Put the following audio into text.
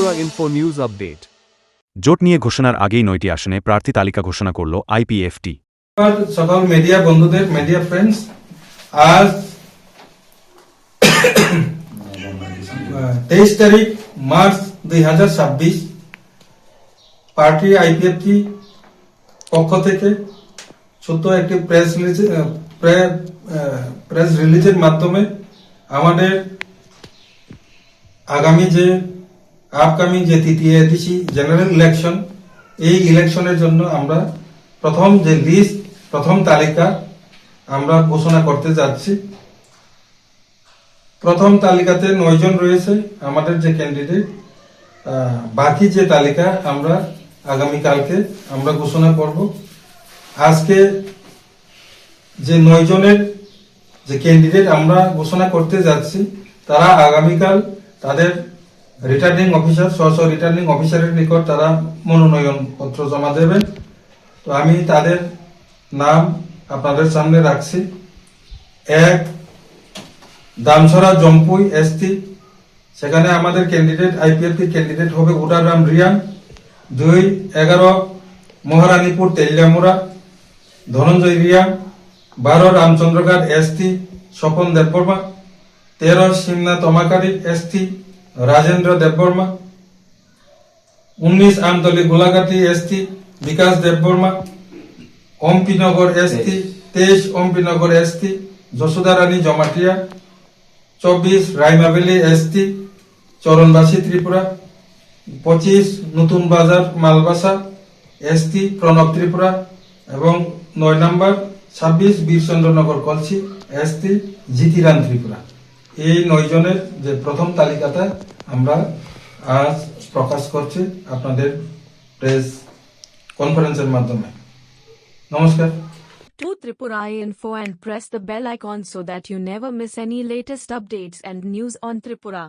Tripura Info News Update. জোট নিয়ে ঘোষণার আগেই 9টি আসনে প্রার্থী তালিকা ঘোষণা করল আইপিএফটি। সকল মিডিয়া বন্ধুদের, মিডিয়া ফ্রেন্ডস, আজ 23 তারিখ মার্চ 2026 পার্টি আইপিএফটি পক্ষ থেকে ছোট একটি প্রেস রিলিজের মাধ্যমে আমাদের আগামী যে আপকামিং যে তৃতীয় এডিসি জেনারেল ইলেকশন, এই ইলেকশনের জন্য আমরা প্রথম যে লিস্ট, প্রথম তালিকা আমরা ঘোষণা করতে যাচ্ছি। প্রথম তালিকাতে 9 জন রয়েছে আমাদের যে ক্যান্ডিডেট। বাকি যে তালিকা আমরা আগামীকালকে আমরা ঘোষণা করব। আজকে যে 9 জনের যে ক্যান্ডিডেট আমরা ঘোষণা করতে যাচ্ছি, তারা আগামীকাল তাদের রিটার্নিং অফিসার, স্ব রিটার্নিং অফিসারের নিকট তারা মনোনয়ন পত্র জমা দেবেন। তো আমি তাদের নাম আপনাদের সামনে রাখছি। 1, দামছড়া জম্পুই এসটি, সেখানে আমাদের ক্যান্ডিডেট আইপিএফটি ক্যান্ডিডেট হবে Udaram Reang. 2, 11 Maharanipur Teliamura Dhananjoy Reang. 12 Ramchandraghat ST Swapan Debbarma. 13 Simna Tamakari ST Rajendra Debbarma. 19 Amtali Golaghati ST Bikash Debbarma. Ampinagar ST 23 Ampinagar ST Jashoda Rani Jamatia. 24 Raima Valley ST Charanbasi Tripura. 25 Natun বাজার মালবাসা এসটি প্রণব ত্রিপুরা। এবং 9 নম্বর 26 বীরচন্দ্রনগর কলসি এসটি জিতিরান ত্রিপুরা। এই 9 জনের যে প্রথম তালিকাটা আমরা আজ প্রকাশ করছি আপনাদের প্রেস কনফারেন্সের মাধ্যমে। নমস্কার। To Tripura Info and press the bell icon so that you never miss any latest updates and news on Tripura.